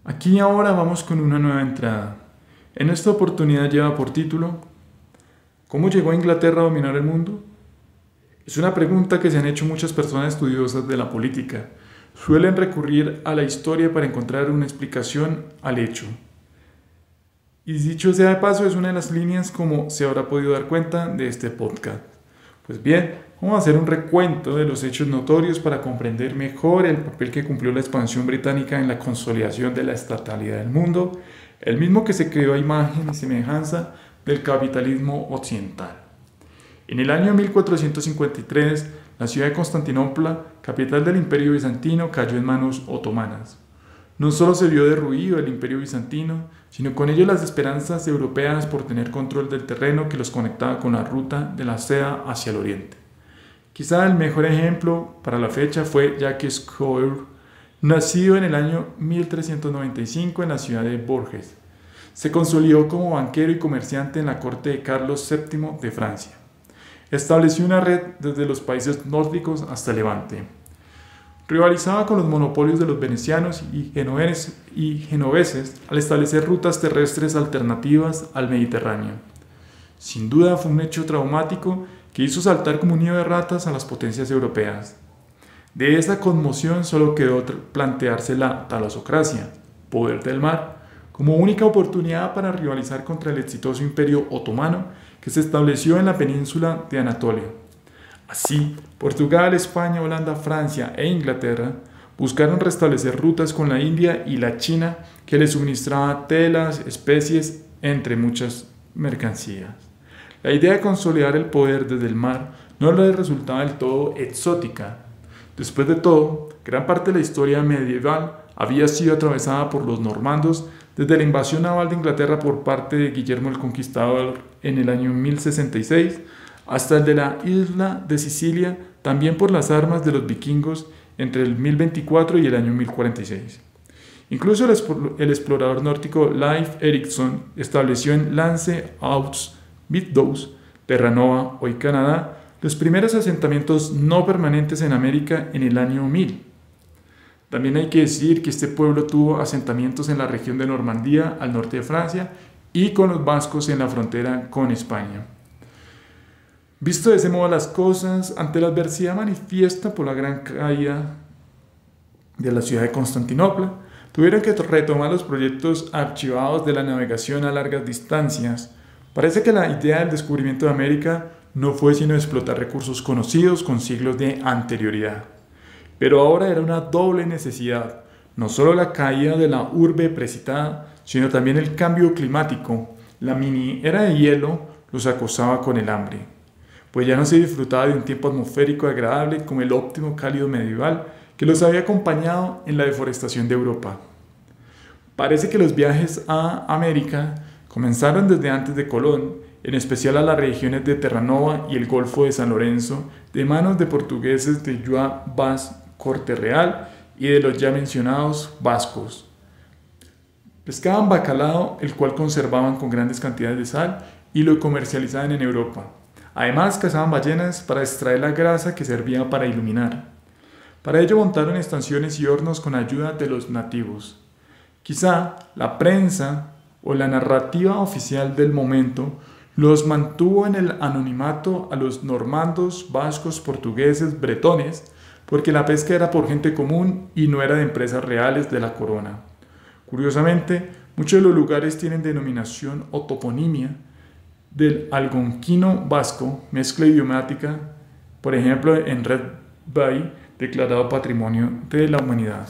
Aquí y ahora vamos con una nueva entrada. En esta oportunidad lleva por título ¿Cómo llegó a Inglaterra a dominar el mundo? Es una pregunta que se han hecho muchas personas estudiosas de la política. Suelen recurrir a la historia para encontrar una explicación al hecho. Y dicho sea de paso, es una de las líneas como se habrá podido dar cuenta de este podcast. Pues bien, vamos a hacer un recuento de los hechos notorios para comprender mejor el papel que cumplió la expansión británica en la consolidación de la estatalidad del mundo, el mismo que se creó a imagen y semejanza del capitalismo occidental. En el año 1453, la ciudad de Constantinopla, capital del Imperio Bizantino, cayó en manos otomanas. No solo se vio derruido el Imperio Bizantino, sino con ello las esperanzas europeas por tener control del terreno que los conectaba con la ruta de la seda hacia el oriente. Quizá el mejor ejemplo para la fecha fue Jacques Coeur, nacido en el año 1395 en la ciudad de Bourges. Se consolidó como banquero y comerciante en la corte de Carlos VII de Francia. Estableció una red desde los países nórdicos hasta Levante. Rivalizaba con los monopolios de los venecianos y genoveses al establecer rutas terrestres alternativas al Mediterráneo. Sin duda fue un hecho traumático que hizo saltar como un nido de ratas a las potencias europeas. De esa conmoción solo quedó plantearse la talasocracia, poder del mar, como única oportunidad para rivalizar contra el exitoso imperio otomano que se estableció en la península de Anatolia. Así, Portugal, España, Holanda, Francia e Inglaterra buscaron restablecer rutas con la India y la China que les suministraba telas, especies, entre muchas mercancías. La idea de consolidar el poder desde el mar no les resultaba del todo exótica. Después de todo, gran parte de la historia medieval había sido atravesada por los normandos desde la invasión naval de Inglaterra por parte de Guillermo el Conquistador en el año 1066 hasta el de la isla de Sicilia, también por las armas de los vikingos entre el 1024 y el año 1046. Incluso el explorador nórdico Leif Erikson estableció en Lance Outs Meadows, Terranova, hoy Canadá, los primeros asentamientos no permanentes en América en el año 1000. También hay que decir que este pueblo tuvo asentamientos en la región de Normandía, al norte de Francia, y con los vascos en la frontera con España. Visto de ese modo las cosas, ante la adversidad manifiesta por la gran caída de la ciudad de Constantinopla, tuvieron que retomar los proyectos archivados de la navegación a largas distancias. Parece que la idea del descubrimiento de América no fue sino explotar recursos conocidos con siglos de anterioridad. Pero ahora era una doble necesidad, no solo la caída de la urbe precitada, sino también el cambio climático. La mini era de hielo los acosaba con el hambre, pues ya no se disfrutaba de un tiempo atmosférico agradable como el óptimo cálido medieval que los había acompañado en la deforestación de Europa. Parece que los viajes a América comenzaron desde antes de Colón, en especial a las regiones de Terranova y el Golfo de San Lorenzo, de manos de portugueses de João Vaz Corte Real y de los ya mencionados vascos. Pescaban bacalao, el cual conservaban con grandes cantidades de sal y lo comercializaban en Europa. Además, cazaban ballenas para extraer la grasa que servía para iluminar. Para ello montaron estaciones y hornos con ayuda de los nativos. Quizá la prensa o la narrativa oficial del momento los mantuvo en el anonimato a los normandos, vascos, portugueses, bretones, porque la pesca era por gente común y no era de empresas reales de la corona. Curiosamente, muchos de los lugares tienen denominación o toponimia del algonquino vasco, mezcla idiomática, por ejemplo en Red Bay, declarado Patrimonio de la Humanidad.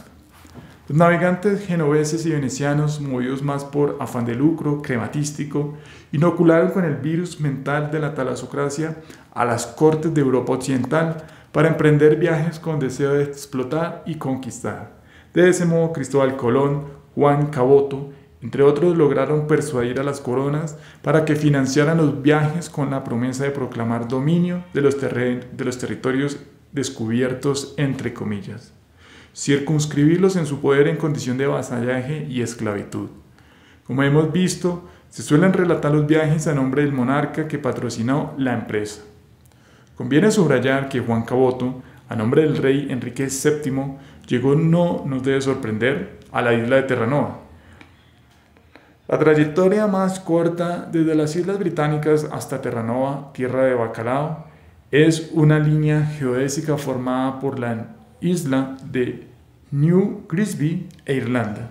Los navegantes genoveses y venecianos, movidos más por afán de lucro crematístico, inocularon con el virus mental de la talasocracia a las cortes de Europa Occidental para emprender viajes con deseo de explotar y conquistar. De ese modo, Cristóbal Colón, Juan Caboto, entre otros, lograron persuadir a las coronas para que financiaran los viajes con la promesa de proclamar dominio de los territorios descubiertos, entre comillas, circunscribirlos en su poder en condición de vasallaje y esclavitud. Como hemos visto, se suelen relatar los viajes a nombre del monarca que patrocinó la empresa. Conviene subrayar que Juan Caboto, a nombre del rey Enrique VII, llegó, no nos debe sorprender, a la isla de Terranova, La trayectoria más corta desde las Islas Británicas hasta Terranova, tierra de bacalao, es una línea geodésica formada por la isla de New Grisby e Irlanda.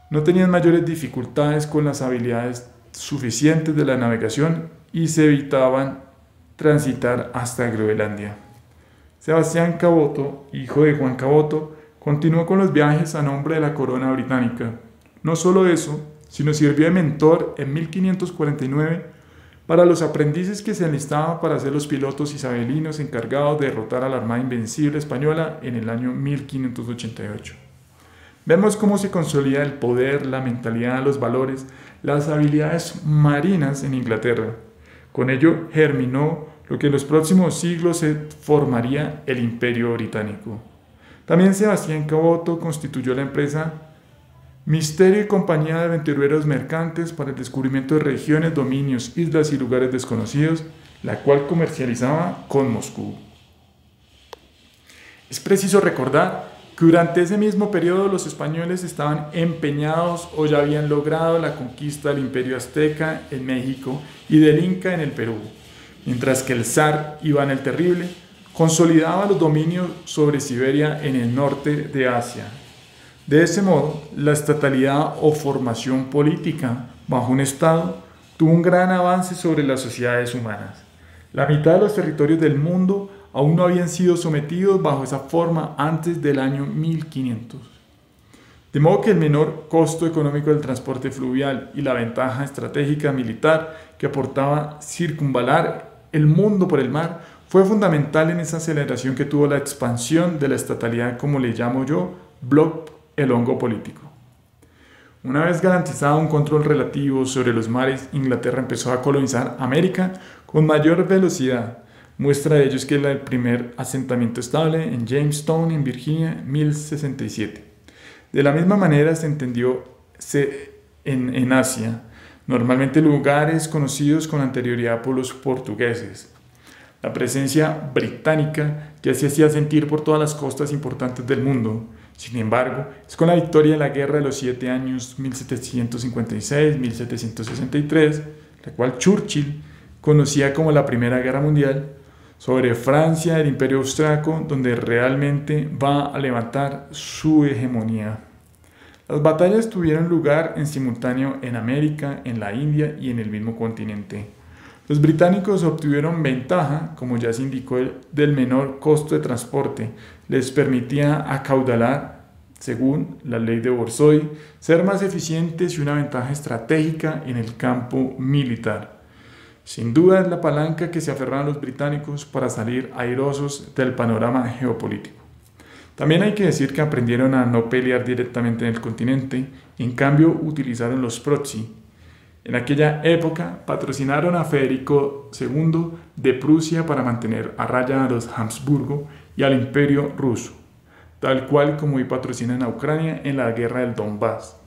No tenían mayores dificultades con las habilidades suficientes de la navegación y se evitaban transitar hasta Groenlandia. Sebastián Caboto, hijo de Juan Caboto, continuó con los viajes a nombre de la corona británica. No solo eso, sino sirvió de mentor en 1549 para los aprendices que se enlistaban para ser los pilotos isabelinos encargados de derrotar a la Armada Invencible española en el año 1588. Vemos cómo se consolida el poder, la mentalidad, los valores, las habilidades marinas en Inglaterra. Con ello germinó lo que en los próximos siglos se formaría el Imperio Británico. También Sebastián Caboto constituyó la empresa Misterio y Compañía de Aventureros Mercantes para el descubrimiento de regiones, dominios, islas y lugares desconocidos, la cual comercializaba con Moscú. Es preciso recordar que durante ese mismo periodo los españoles estaban empeñados o ya habían logrado la conquista del Imperio Azteca en México y del Inca en el Perú, mientras que el zar Iván el Terrible consolidaba los dominios sobre Siberia en el norte de Asia. De ese modo, la estatalidad o formación política bajo un Estado tuvo un gran avance sobre las sociedades humanas. La mitad de los territorios del mundo aún no habían sido sometidos bajo esa forma antes del año 1500. De modo que el menor costo económico del transporte fluvial y la ventaja estratégica militar que aportaba circunvalar el mundo por el mar fue fundamental en esa aceleración que tuvo la expansión de la estatalidad, como le llamo yo, el hongo político. Una vez garantizado un control relativo sobre los mares, Inglaterra empezó a colonizar América con mayor velocidad. Muestra de ello es que el primer asentamiento estable en Jamestown, en Virginia, 1067. De la misma manera se entendió en Asia, normalmente lugares conocidos con anterioridad por los portugueses. La presencia británica ya se hacía sentir por todas las costas importantes del mundo. Sin embargo, es con la victoria de la Guerra de los 7 años 1756-1763, la cual Churchill conocía como la Primera Guerra Mundial, sobre Francia, el Imperio Austriaco, donde realmente va a levantar su hegemonía. Las batallas tuvieron lugar en simultáneo en América, en la India y en el mismo continente. Los británicos obtuvieron ventaja, como ya se indicó, del menor costo de transporte. Les permitía acaudalar, según la ley de Borsoi, ser más eficientes y una ventaja estratégica en el campo militar. Sin duda es la palanca que se aferraron los británicos para salir airosos del panorama geopolítico. También hay que decir que aprendieron a no pelear directamente en el continente, y en cambio utilizaron los proxy. En aquella época patrocinaron a Federico II de Prusia para mantener a raya a los Habsburgo y al Imperio ruso, tal cual como hoy patrocinan a Ucrania en la guerra del Donbass.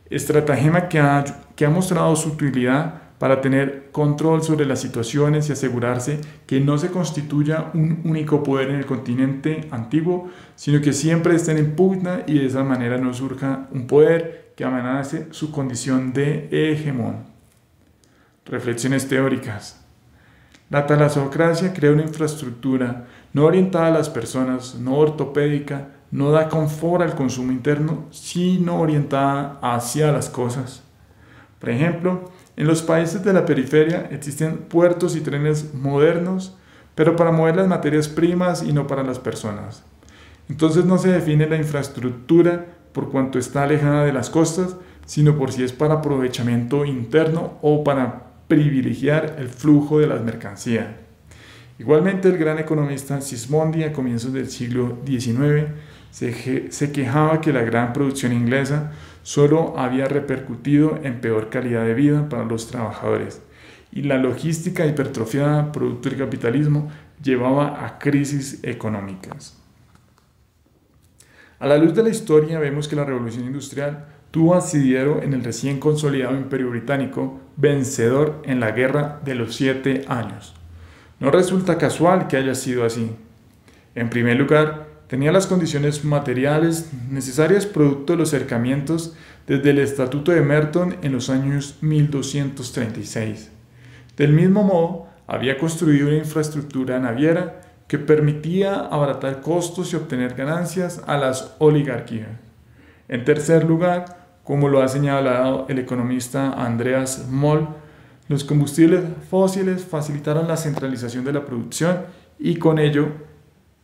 Estratagema que ha mostrado su utilidad para tener control sobre las situaciones y asegurarse que no se constituya un único poder en el continente antiguo, sino que siempre estén en pugna y de esa manera no surja un poder que amenace su condición de hegemón. Reflexiones teóricas. La talasocracia crea una infraestructura no orientada a las personas, no ortopédica, no da confort al consumo interno, sino orientada hacia las cosas. Por ejemplo, en los países de la periferia existen puertos y trenes modernos, pero para mover las materias primas y no para las personas. Entonces no se define la infraestructura por cuanto está alejada de las costas, sino por si es para aprovechamiento interno o para privilegiar el flujo de las mercancías. Igualmente, el gran economista Sismondi a comienzos del siglo XIX se quejaba que la gran producción inglesa solo había repercutido en peor calidad de vida para los trabajadores, y la logística hipertrofiada producto del capitalismo llevaba a crisis económicas. A la luz de la historia vemos que la revolución industrial tuvo asidero en el recién consolidado Imperio Británico, vencedor en la Guerra de los 7 años. No resulta casual que haya sido así. En primer lugar, tenía las condiciones materiales necesarias producto de los cercamientos desde el Estatuto de Merton en los años 1236. Del mismo modo, había construido una infraestructura naviera que permitía abaratar costos y obtener ganancias a las oligarquías. En tercer lugar, como lo ha señalado el economista Andreas Moll, los combustibles fósiles facilitaron la centralización de la producción y con ello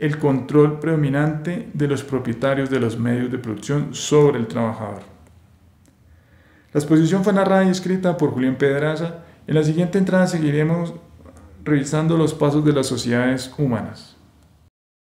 el control predominante de los propietarios de los medios de producción sobre el trabajador. La exposición fue narrada y escrita por Julián Pedraza. En la siguiente entrada seguiremos revisando los pasos de las sociedades humanas.